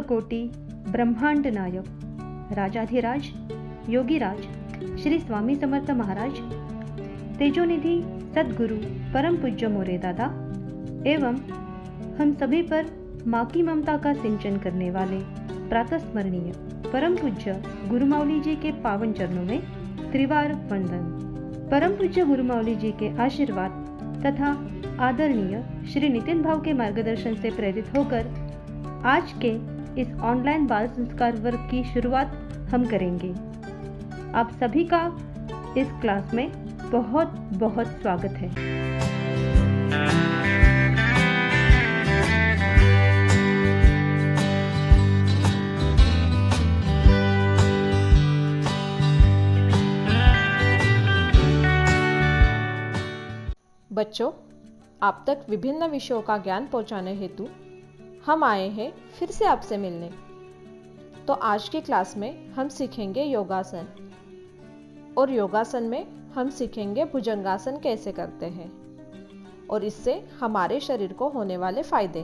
कोटि ब्रह्मांड नायक राजाधिराज योगीराज श्री स्वामी समर्थ महाराज, तेजोनिधि सद्गुरु परम पूज्य मोरे दादा एवं हम सभी पर माँ की ममता का सिंचन करने वाले प्रातस्मरणीय परम पूज्य गुरुमावली जी के पावन चरणों में त्रिवार वंदन। परम पूज्य गुरुमावली जी के आशीर्वाद तथा आदरणीय श्री नितिन भाव के मार्गदर्शन से प्रेरित होकर आज के इस ऑनलाइन बाल संस्कार वर्ग की शुरुआत हम करेंगे। आप सभी का इस क्लास में बहुत बहुत स्वागत है। बच्चों, आप तक विभिन्न विषयों का ज्ञान पहुंचाने हेतु हम आए हैं फिर से आपसे मिलने। तो आज की क्लास में हम सीखेंगे योगासन, और योगासन में हम सीखेंगे भुजंगासन कैसे करते हैं और इससे हमारे शरीर को होने वाले फायदे।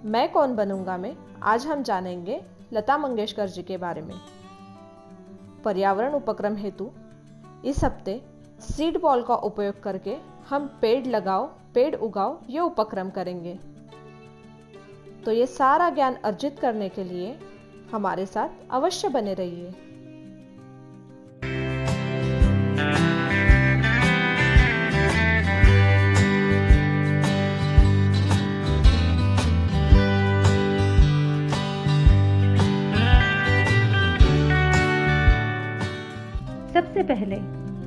मैं कौन बनूंगा में आज हम जानेंगे लता मंगेशकर जी के बारे में। पर्यावरण उपक्रम हेतु इस हफ्ते सीड बॉल का उपयोग करके हम पेड़ लगाओ पेड़ उगाओ ये उपक्रम करेंगे। तो ये सारा ज्ञान अर्जित करने के लिए हमारे साथ अवश्य बने रहिए। सबसे पहले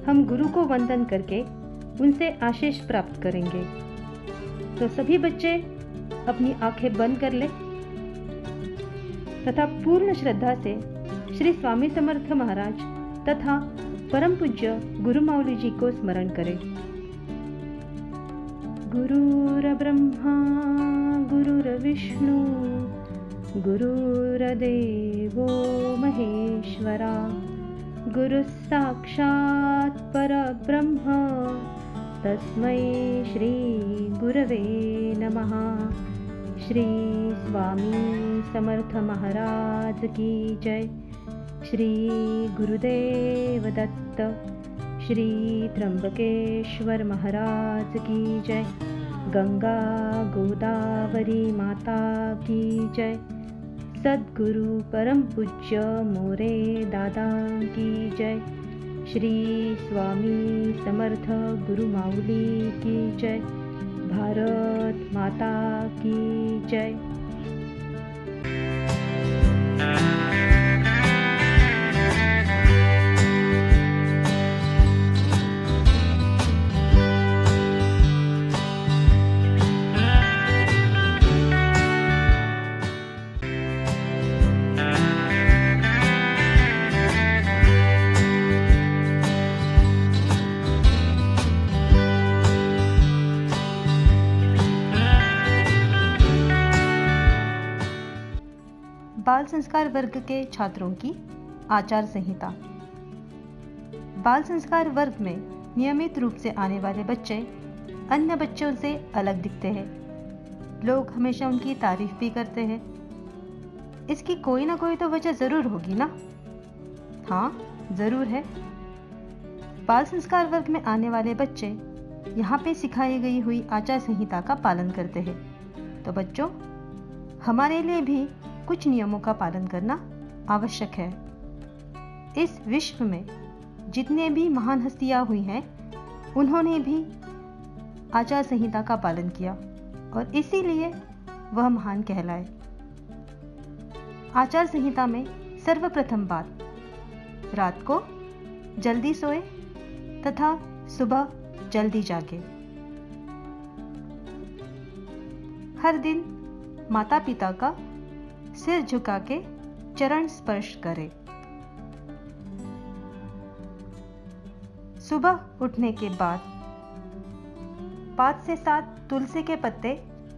हम गुरु को वंदन करके उनसे आशीष प्राप्त करेंगे। तो सभी बच्चे अपनी आंखें बंद कर लें तथा पूर्ण श्रद्धा से श्री स्वामी समर्थ महाराज तथा परम पूज्य गुरुमावली जी को स्मरण करें। गुरुर्ब्रह्मा गुरुर्विष्णु गुरुर्देवो महेश्वरा गुरु साक्षात् परब्रह्म तस्मै श्री गुरवे नमः। श्री स्वामी समर्थ महाराज की जय। श्री गुरुदेव दत्त श्री त्र्यंबकेश्वर महाराज की जय। गंगा गोदावरी माता की जय। सद्गुरु परम पूज्य मोरे दादा की जय। श्री स्वामी समर्थ गुरुमावली की जय। भारत माता की जय। बाल संस्कार वर्ग के छात्रों की आचार संहिता। बाल संस्कार वर्ग में नियमित रूप से आने वाले बच्चे अन्य बच्चों से अलग दिखते हैं। लोग हमेशा उनकी तारीफ भी करते हैं। इसकी कोई ना कोई तो वजह जरूर होगी ना? हाँ, जरूर है। बाल संस्कार वर्ग में आने वाले बच्चे यहाँ पे सिखाई गई हुई आचार संहिता का पालन करते हैं। तो बच्चों, हमारे लिए भी कुछ नियमों का पालन करना आवश्यक है। इस विश्व में जितने भी महान हस्तियां हुई हैं, उन्होंने भी आचार संहिता का पालन किया और इसीलिए वह महान कहलाए। आचार संहिता में सर्वप्रथम बात, रात को जल्दी सोए तथा सुबह जल्दी जागे। हर दिन माता पिता का सिर झुका के चरण स्पर्श करें। सुबह उठने के बाद 5 से 7 तुलसी के पत्ते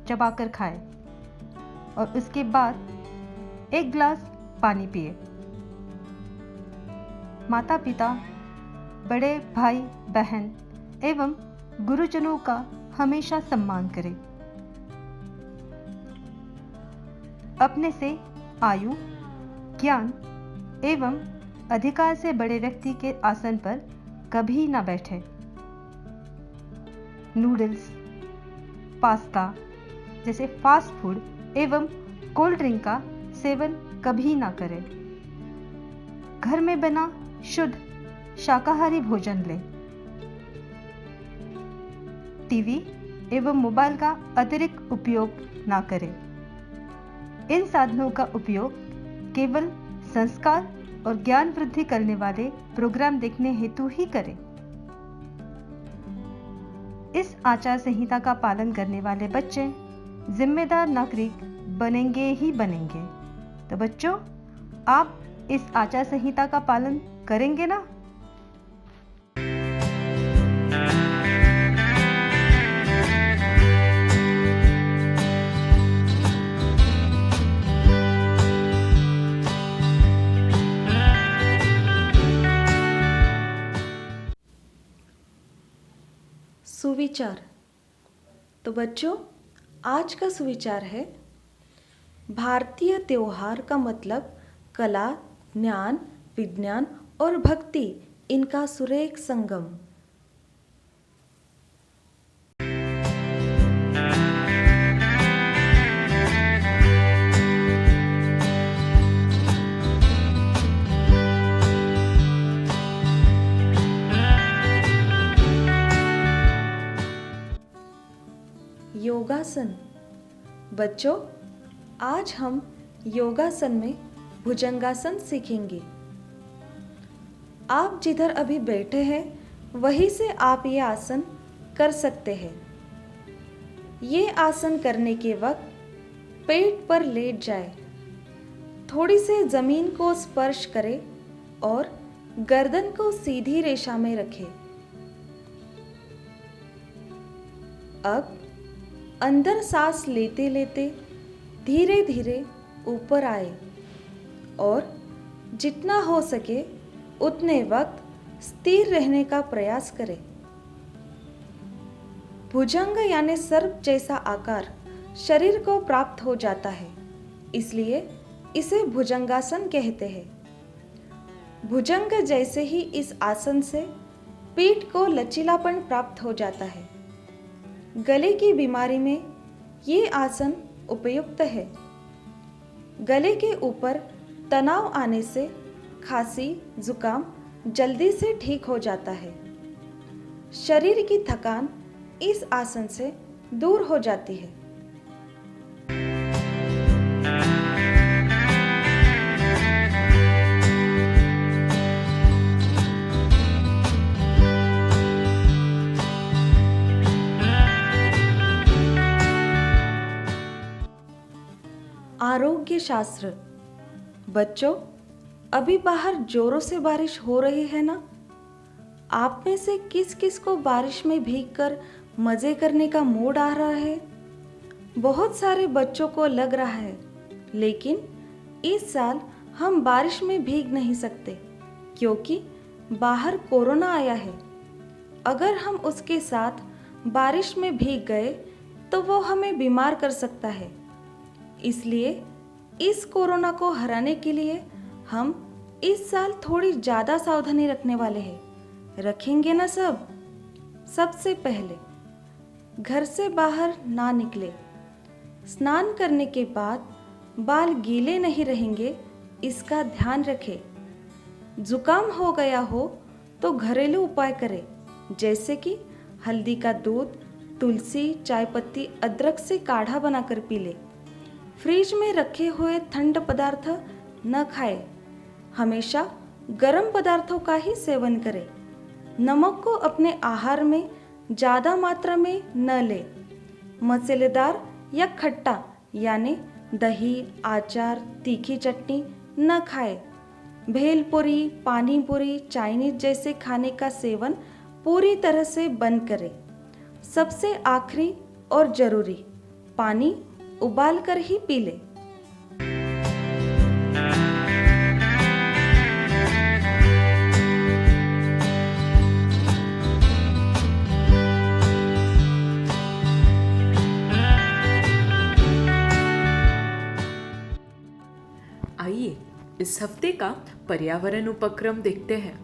चबाकर खाएं और उसके बाद 1 गिलास पानी पिए। माता पिता, बड़े भाई बहन एवं गुरुजनों का हमेशा सम्मान करें। अपने से आयु, ज्ञान एवं अधिकार से बड़े व्यक्ति के आसन पर कभी न बैठे। नूडल्स, पास्ता जैसे फास्ट फूड एवं कोल्ड ड्रिंक का सेवन कभी ना करें। घर में बना शुद्ध शाकाहारी भोजन लें। टीवी एवं मोबाइल का अतिरिक्त उपयोग ना करें। इन साधनों का उपयोग केवल संस्कार और ज्ञान वृद्धि करने वाले प्रोग्राम देखने हेतु ही करें। इस आचार संहिता का पालन करने वाले बच्चे जिम्मेदार नागरिक बनेंगे ही बनेंगे। तो बच्चों, आप इस आचार संहिता का पालन करेंगे ना? सुविचार। तो बच्चों, आज का सुविचार है, भारतीय त्योहार का मतलब कला, ज्ञान, विज्ञान और भक्ति इनका सुरेख संगम। योगासन। बच्चों, आज हम योगासन में भुजंगासन सीखेंगे। आप जिधर अभी बैठे हैं वहीं से आप ये आसन कर सकते हैं। ये आसन करने के वक्त पेट पर लेट जाए, थोड़ी से जमीन को स्पर्श करें और गर्दन को सीधी रेखा में रखें। अब अंदर सांस लेते लेते धीरे धीरे ऊपर आए और जितना हो सके उतने वक्त स्थिर रहने का प्रयास करें। भुजंग यानी सर्प जैसा आकार शरीर को प्राप्त हो जाता है, इसलिए इसे भुजंगासन कहते हैं। भुजंग जैसे ही इस आसन से पीठ को लचीलापन प्राप्त हो जाता है। गले की बीमारी में ये आसन उपयुक्त है। गले के ऊपर तनाव आने से खांसी, जुकाम जल्दी से ठीक हो जाता है। शरीर की थकान इस आसन से दूर हो जाती है। आरोग्य शास्त्र। बच्चों, अभी बाहर जोरों से बारिश हो रही है ना? आप में से किस किस को बारिश में भीगकर मजे करने का मूड आ रहा है? बहुत सारे बच्चों को लग रहा है, लेकिन इस साल हम बारिश में भीग नहीं सकते क्योंकि बाहर कोरोना आया है। अगर हम उसके साथ बारिश में भीग गए तो वो हमें बीमार कर सकता है। इसलिए इस कोरोना को हराने के लिए हम इस साल थोड़ी ज़्यादा सावधानी रखने वाले हैं। रखेंगे ना सब? सबसे पहले घर से बाहर ना निकले। स्नान करने के बाद बाल गीले नहीं रहेंगे, इसका ध्यान रखें। जुकाम हो गया हो तो घरेलू उपाय करें, जैसे कि हल्दी का दूध, तुलसी, चाय पत्ती, अदरक से काढ़ा बनाकर पी ले। फ्रिज में रखे हुए ठंड पदार्थ न खाएं। हमेशा गर्म पदार्थों का ही सेवन करें। नमक को अपने आहार में ज़्यादा मात्रा में न लें। मसालेदार या खट्टा यानी दही, अचार, तीखी चटनी न खाएं। भेलपुरी, पानी पूरी, चाइनीज जैसे खाने का सेवन पूरी तरह से बंद करें। सबसे आखिरी और ज़रूरी, पानी उबाल कर ही पी लें। हफ्ते का पर्यावरण उपक्रम देखते हैं।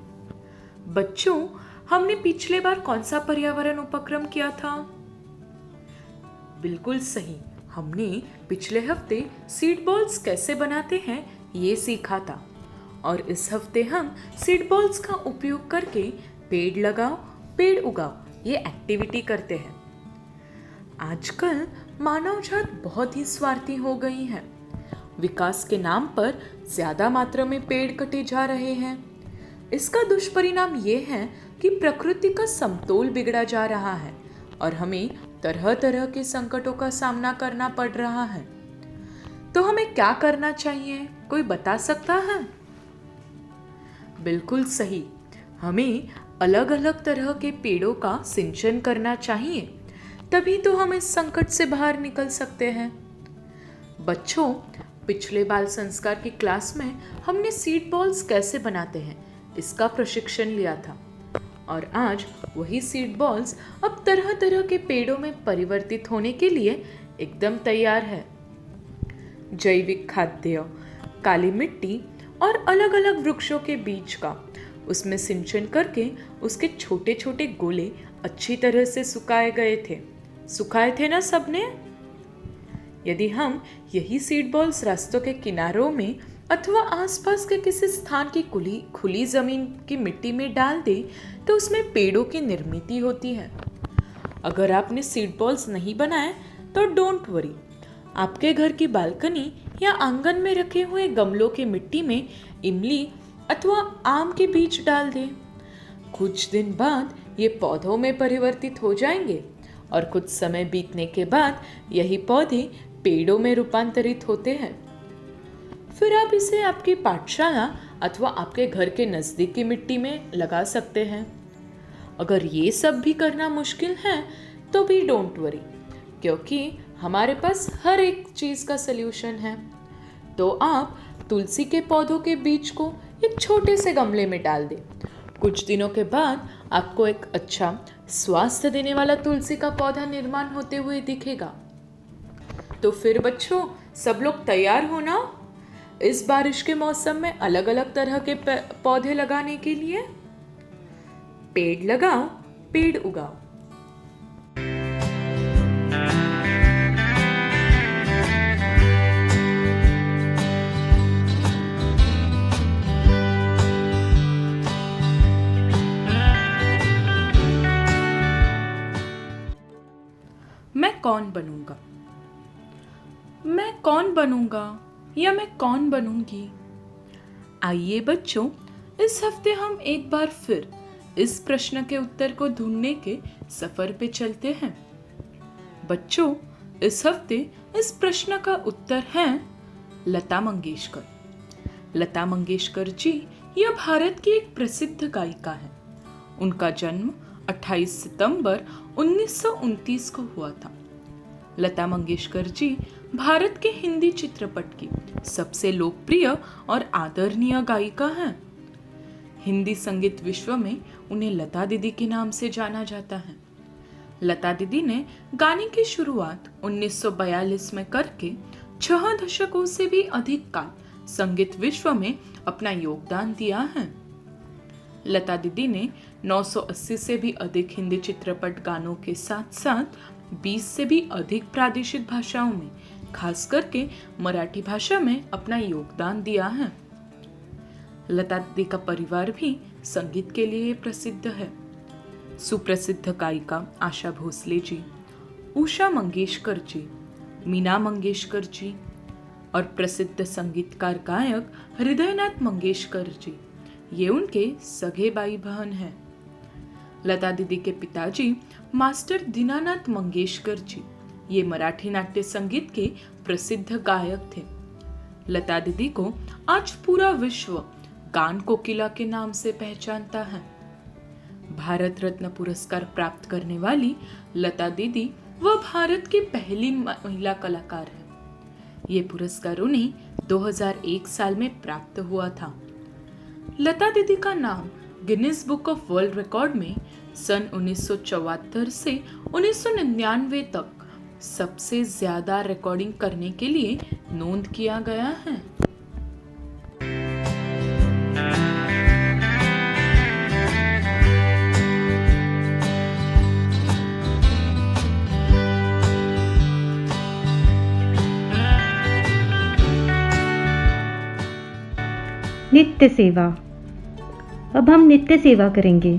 बच्चों, हमने पिछले बार कौन सा पर्यावरण उपक्रम किया था? बिल्कुल सही, हमने पिछले हफ्ते सीड बॉल्स कैसे बनाते हैं ये सीखा था। और इस हफ्ते हम सीड बॉल्स का उपयोग करके पेड़ लगाओ पेड़ उगाओ ये एक्टिविटी करते हैं। आजकल मानव जात बहुत ही स्वार्थी हो गई है। विकास के नाम पर ज्यादा मात्रा में पेड़ कटे जा रहे हैं। इसका दुष्परिणाम ये है कि प्रकृति का समतोल बिगड़ा जा रहा है और हमें तरह तरह के संकटों का सामना करना पड़ रहा है। तो हमें क्या करना चाहिए, कोई बता सकता है? बिल्कुल सही, हमें अलग अलग तरह के पेड़ों का सिंचन करना चाहिए, तभी तो हम इस संकट से बाहर निकल सकते हैं। बच्चों, पिछले बाल संस्कार की क्लास में हमने सीड बॉल्स कैसे बनाते हैं इसका प्रशिक्षण लिया था और आज वही सीड बॉल्स अब तरह तरह के पेड़ों में परिवर्तित होने के लिए एकदम तैयार है। जैविक खाद्य, काली मिट्टी और अलग अलग वृक्षों के बीज का उसमें सिंचन करके उसके छोटे छोटे गोले अच्छी तरह से सुखाए थे ना सबने? यदि हम यही सीड बॉल्स रास्तों के किनारों में अथवा आसपास के किसी स्थान की खुली जमीन की मिट्टी में डाल दे तो उसमें पेड़ों की निर्मित होती है। अगर आपने सीड बॉल्स नहीं बनाए तो डोंट वरी, आपके घर की बालकनी या आंगन में रखे हुए गमलों की मिट्टी में इमली अथवा आम के बीज डाल दें। कुछ दिन बाद ये पौधों में परिवर्तित हो जाएंगे और कुछ समय बीतने के बाद यही पौधे पेड़ों में रूपांतरित होते हैं। फिर आप इसे आपकी पाठशाला अथवा आपके घर के नजदीक की मिट्टी में लगा सकते हैं। अगर ये सब भी करना मुश्किल है तो भी डोंट वरी, क्योंकि हमारे पास हर एक चीज का सलूशन है। तो आप तुलसी के पौधों के बीज को एक छोटे से गमले में डाल दें। कुछ दिनों के बाद आपको एक अच्छा स्वास्थ्य देने वाला तुलसी का पौधा निर्माण होते हुए दिखेगा। तो फिर बच्चों, सब लोग तैयार हो ना इस बारिश के मौसम में अलग अलग तरह के पौधे लगाने के लिए? पेड़ लगाओ पेड़ उगाओ। मैं कौन बनूंगा? मैं कौन बनूंगा या मैं कौन बनूंगी? आइए बच्चों, इस हफ्ते हम एक बार फिर इस प्रश्न के उत्तर को ढूंढने के सफर पे चलते हैं। बच्चों, इस हफ्ते इस प्रश्न का उत्तर है लता मंगेशकर। लता मंगेशकर जी यह भारत की एक प्रसिद्ध गायिका है। उनका जन्म 28 सितंबर 1929 को हुआ था। लता मंगेशकर जी भारत के हिंदी चित्रपट की सबसे लोकप्रिय और आदरणीय गायिका हैं। हिंदी संगीत विश्व में उन्हें लता दीदी के नाम से जाना जाता है। लता दीदी ने गाने की शुरुआत 1942 में करके 6 दशकों से भी अधिक काल संगीत विश्व में अपना योगदान दिया है। लता दीदी ने 980 से भी अधिक हिंदी चित्रपट गानों के साथ साथ 20 से भी अधिक प्रादेशिक भाषाओं में, खास करके मराठी भाषा में अपना योगदान दिया है। लता दीदी का परिवार भी संगीत के लिए प्रसिद्ध है। सुप्रसिद्ध गायिका आशा भोसले जी, उषा मंगेशकर जी, मीना मंगेशकर जी और प्रसिद्ध संगीतकार गायक हृदयनाथ मंगेशकर जी, ये उनके सगे भाई बहन हैं। लता दीदी के पिताजी मास्टर दीनानाथ मंगेशकर जी, ये मराठी नाट्य संगीत के प्रसिद्ध गायक थे। लता दीदी को आज पूरा विश्व गान कोकिला के नाम से पहचानता है। भारत रत्न पुरस्कार प्राप्त करने वाली लता दीदी वह भारत की पहली महिला कलाकार है। ये पुरस्कार उन्हें 2001 साल में प्राप्त हुआ था। लता दीदी का नाम Guinness book of world record में सन 1974 से 1999 तक सबसे ज्यादा रिकॉर्डिंग करने के लिए नोंद किया गया है। नित्य सेवा। अब हम नित्य सेवा करेंगे।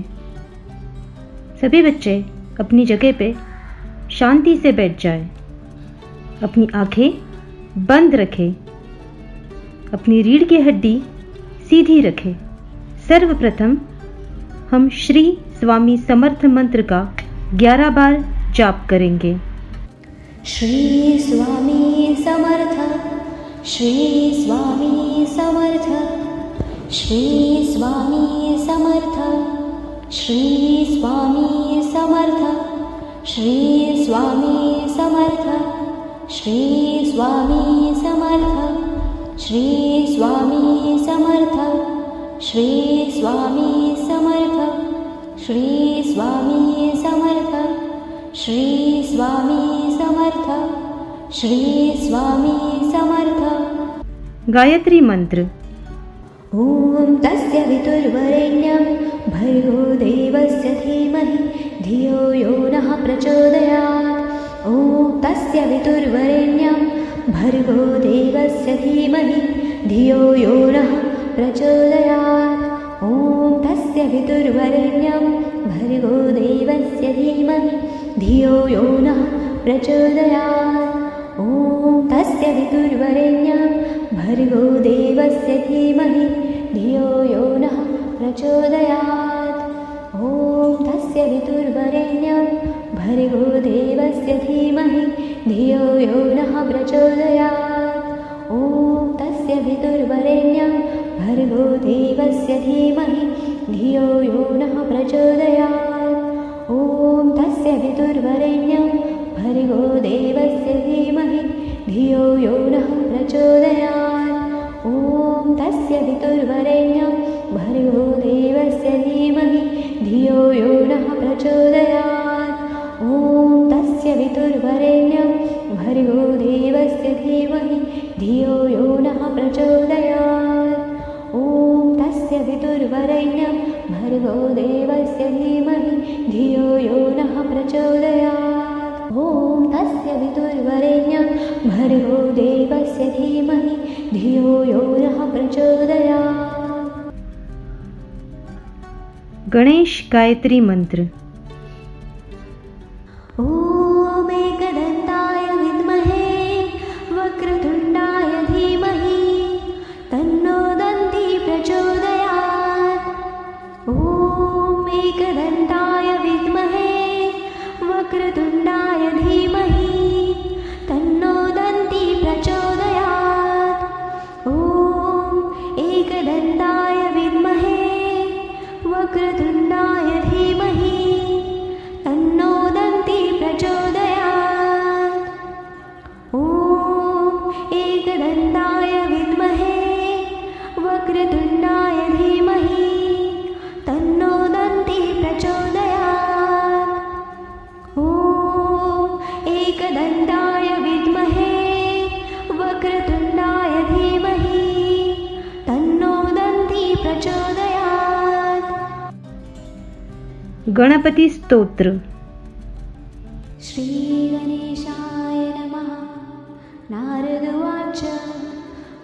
सभी बच्चे अपनी जगह पे शांति से बैठ जाएं। अपनी आंखें बंद रखें। अपनी रीढ़ की हड्डी सीधी रखें। सर्वप्रथम हम श्री स्वामी समर्थ मंत्र का 11 बार जाप करेंगे। श्री स्वामी समर्थ, श्री स्वामी समर्थ, श्री स्वामी समर्थ, श्री स्वामी समर्थ, श्री स्वामी समर्थ, श्री स्वामी समर्थ, श्री स्वामी समर्थ, श्री स्वामी समर्थ, श्री स्वामी समर्थ, श्री स्वामी समर्थ, श्री स्वामी समर्थ। गायत्री मंत्र। ॐ तस्य वितुर्वरेण्यं भर्गो देवस्य धीमहि धियो यो नः प्रचोदयात्। ॐ तस्य वितुर्वरेण्यं भर्गो देवस्य धीमहि धियो यो नः प्रचोदयात्। ॐ तस्य वितुर्वरेण्यं भर्गो देवस्य धीमहि धियो यो नः प्रचोदयात्। ॐ तस्य वितुर्वरेण्यं भर्गो देवस्य धीमहि धियो यो नः प्रचोदयात्। ॐ तस्य वितुर्वरेण्यं भर्गो देवस्य धीमहि धियो यो नः प्रचोदयात्। ॐ तस्य वितुर्वरेण्यं भर्गो देवस्य धीमहि धियो यो नः प्रचोदयात्। ॐ तस्य वितुर्वरेण्यं भर्गो देवस्य धीमहि धियो यो नः प्रचोदयात्। ॐ तस्य वितुर्वरेण्यं भर्गो देवस्य धीमहि धियो यो नः प्रचोदयात्। ॐ तस्य वितुर्वरेण्यं भर्गो देवस्य धीमहि धियो यो नः प्रचोदयात्। ॐ तस्य वितुर्वरेण्यं भर्गो देवस्य धीमहि धियो यो नः प्रचोदयात्। ॐ तस्य वितुर्वरेण्यं भर्गो देवस्य धीमहि धियो यो नः प्रचोदयात्। गणेश गायत्री मंत्र। ॐ एकदन्ताय विद्महे वक्रतुण्डाय धीमहि तन्नो दन्ती प्रचोदयात्। ॐ एकदन्ताय विद्महे वक्रतुण्डाय धीमहि तन्नो दन्ती प्रचोदयात्। ॐ एकदन्ताय विद्महे वक्रतुण्डाय धीमहि तन्नो दन्ती प्रचोदयात्। ॐ एकदन्ताय विद्महे वक्रतुण्डाय धीमहि तन्नो दन्ती प्रचोदयात्। ॐ एकदन्ताय विद्महे वक्रतुण्डाय धीमहि तन्नो दन्ती प्रचोदयात्। गणपति स्तोत्र। श्रीगणेशाय नमः। नारद उवाच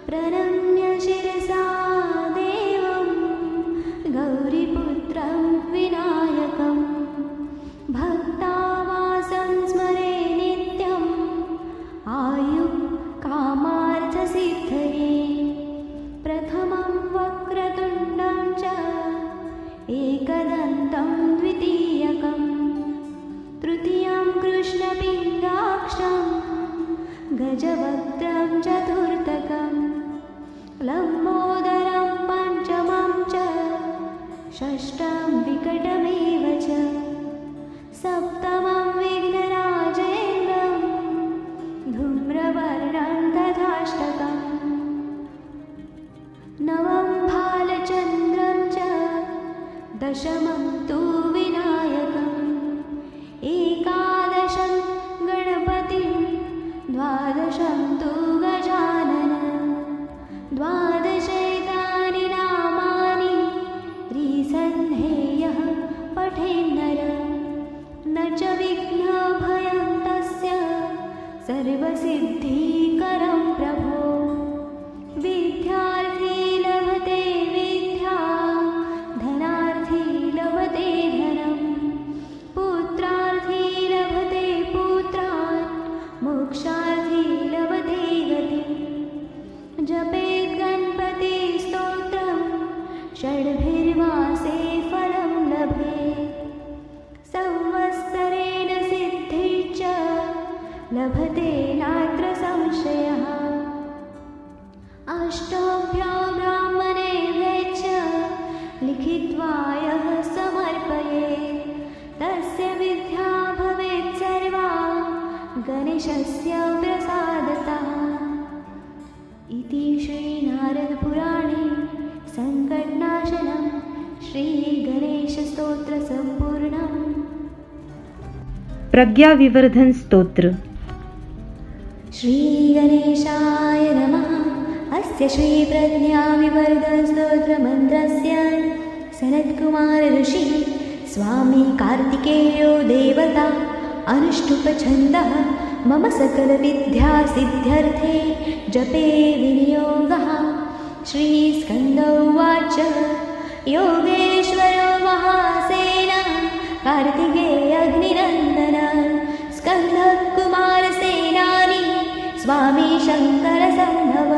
प्रणम्य शिरसा देवं गौरीपुत्रं विनायकं भक्तावासं स्मरे नित्यम् आयुः कामार्थसिद्धये। प्रथमं वक्रतुण्डं च एकदन्तं द्वितीयकं तृतीयं कृष्णपिङ्गाक्षं गजवक्त्रं चतुर्थकं लम्बोदरं पञ्चमं च षष्ठं विकटमेव च सप्तमं विघ्नराजेन्द्रं धूम्रवर्णं तथाष्टकम् नवं भालचन्द्रं च दशमं तु विनायकम् एकादशं गणपतिं द्वादशं तु गजानन द्वादशैतानि नामानि त्रिसन्धेयः पठेन्नर न च विघ्नभयं तस्य सर्वसिद्धिकरं प्रभो। विद्यार्थी लभते गृहीत्वा यः समर्पयेत् तस्य विद्या भवेत् सर्वा गणेशस्य प्रसादतः। इति श्रीनारदपुराणे सङ्कटनाशनं श्रीगणेशस्तोत्रसम्पूर्णम्। प्रज्ञा विवर्धन स्तोत्र। श्रीगणेशाय नमः। अस्य श्रीप्रज्ञाविवर्धनस्तोत्रमन्त्रस्य सनत्कुमार ऋषि स्वामी कार्तिकेयो देवता अनुष्टुप्छन्दः मम सकलविद्यासिद्ध्यर्थे जपे विनियोगः। श्रीस्कन्द उवाच योगेश्वरो महासेन कार्तिकेयाग्निनन्दन स्कन्दकुमारसेनानी स्वामी शङ्करसम्भव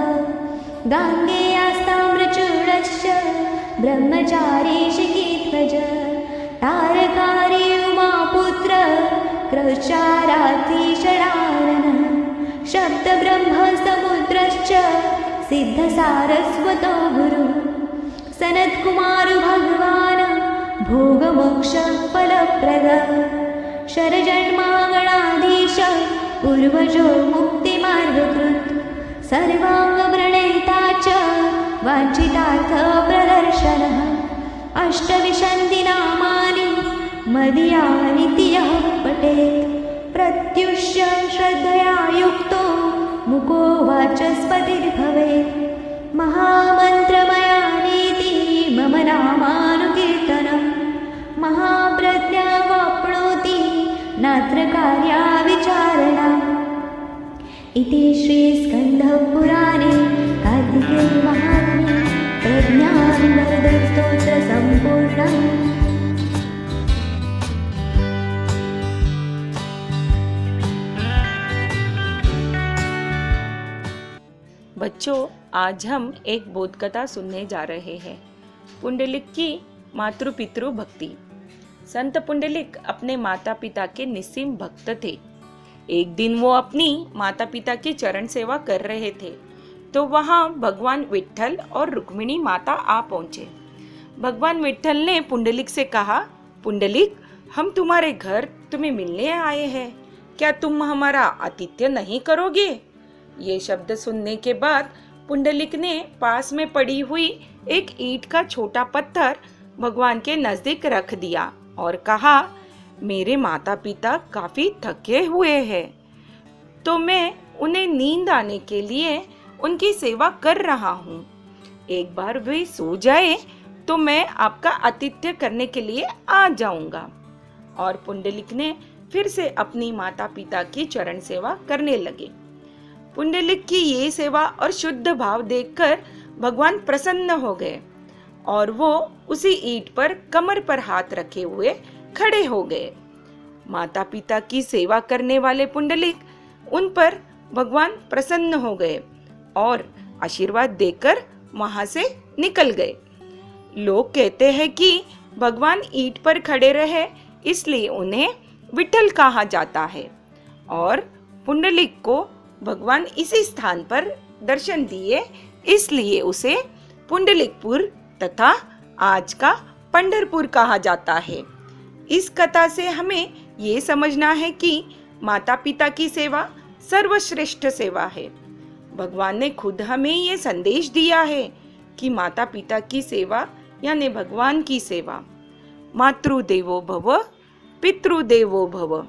गाङ्गेयास्ताम्रचूडश्च ब्रह्मचारी शिखीध्वज तारकारी उमापुत्र क्रौचारातिशरानन शब्दब्रह्मसमुद्रश्च सिद्धसारस्वतो गुरु सनत्कुमार भगवान् भोगमोक्षफलप्रद शरजन्मागणाधीश पूर्वजो मुक्तिमार्गकृत् सर्वाङ्गप्रणेता च वाञ्छितार्थप्रदर्शनः अष्टविंशतिनामानि मदीयानीति यः पठेत् प्रत्युष्य श्रद्धया युक्तो मुको वाचस्पतिर्भवेत् महामन्त्रमयानीति मम नामानुकीर्तनं महाप्रज्ञावाप्नोति नात्र कार्या विचारणा। इति श्रीस्कन्धपुराणे कार्तिकेयमाहात्म्ये प्रज्ञाविवर्धनस्तोत्रसम्पूर्णम्। बच्चों, आज हम एक बोध कथा सुनने जा रहे हैं। पुंडलिक की मातृ पितृ भक्ति। संत पुंडलिक अपने माता पिता के निस्सीम भक्त थे। एक दिन वो अपनी माता पिता की चरण सेवा कर रहे थे तो वहाँ भगवान विट्ठल और रुक्मिणी माता आ पहुँचे। भगवान विट्ठल ने पुंडलिक से कहा, पुंडलिक, हम तुम्हारे घर तुम्हें मिलने आए हैं, क्या तुम हमारा आतिथ्य नहीं करोगे? ये शब्द सुनने के बाद पुंडलिक ने पास में पड़ी हुई एक ईंट का छोटा पत्थर भगवान के नजदीक रख दिया और कहा, मेरे माता पिता काफी थके हुए हैं तो मैं उन्हें नींद आने के लिए उनकी सेवा कर रहा हूँ। एक बार वे सो जाए तो मैं आपका आतिथ्य करने के लिए आ जाऊंगा। और पुंडलिक ने फिर से अपनी माता पिता की चरण सेवा करने लगे। पुंडलिक की ये सेवा और शुद्ध भाव देखकर भगवान प्रसन्न हो गए और वो उसी ईंट पर कमर पर हाथ रखे हुए खड़े हो गए। माता पिता की सेवा करने वाले पुंडलिक उन पर भगवान प्रसन्न हो गए और आशीर्वाद देकर वहां से निकल गए। लोग कहते हैं कि भगवान ईंट पर खड़े रहे इसलिए उन्हें विट्ठल कहा जाता है और पुंडलिक को भगवान इसी स्थान पर दर्शन दिए इसलिए उसे पुंडलिकपुर तथा आज का पंढरपुर कहा जाता है। इस कथा से हमें ये समझना है कि माता पिता की सेवा सर्वश्रेष्ठ सेवा है। भगवान ने खुद हमें ये संदेश दिया है कि माता पिता की सेवा यानी भगवान की सेवा, मातृदेवो भव पितृदेवो भव।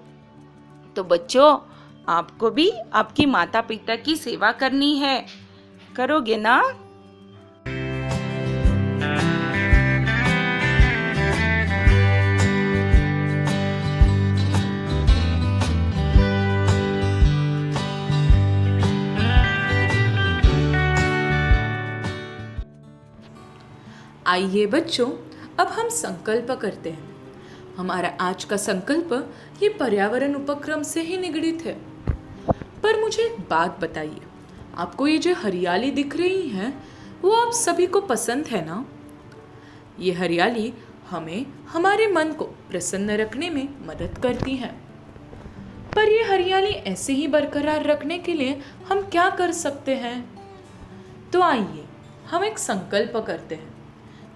तो बच्चों, आपको भी आपकी माता पिता की सेवा करनी है, करोगे ना? आइए बच्चों, अब हम संकल्प करते हैं। हमारा आज का संकल्प ये पर्यावरण उपक्रम से ही निगडित है। पर मुझे एक बात बताइए, आपको ये जो हरियाली दिख रही है वो आप सभी को पसंद है ना? ये हरियाली हमें हमारे मन को प्रसन्न रखने में मदद करती है। पर ये हरियाली ऐसे ही बरकरार रखने के लिए हम क्या कर सकते हैं? तो आइए हम एक संकल्प करते हैं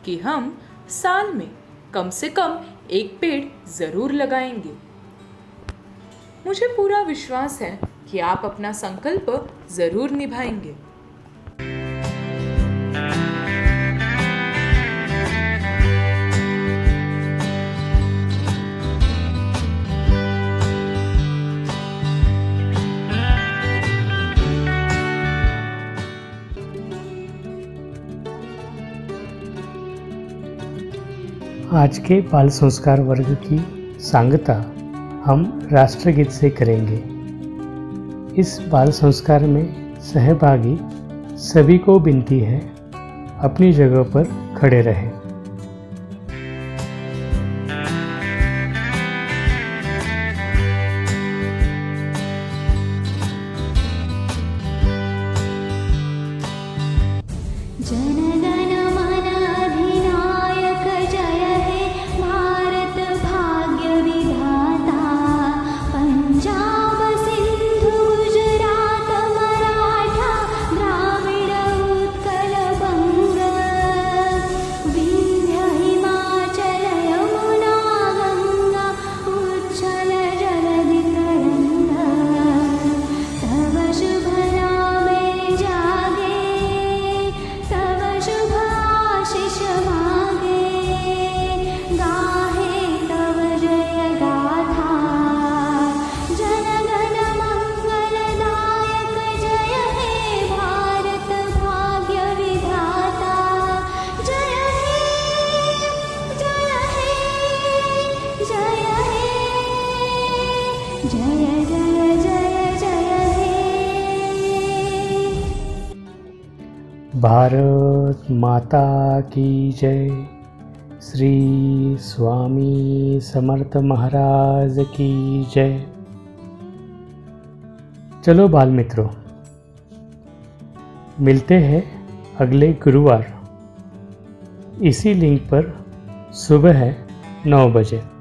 कि हम साल में कम से कम एक पेड़ जरूर लगाएंगे। मुझे पूरा विश्वास है कि आप अपना संकल्प जरूर निभाएंगे। आज के बाल संस्कार वर्ग की सांगता हम राष्ट्रगीत से करेंगे। इस बाल संस्कार में सहभागी सभी को विनती है अपनी जगह पर खड़े रहें। भारत माता की जय। श्री स्वामी समर्थ महाराज की जय। चलो बाल मित्रों, मिलते हैं अगले गुरुवार इसी लिंक पर सुबह 9 बजे।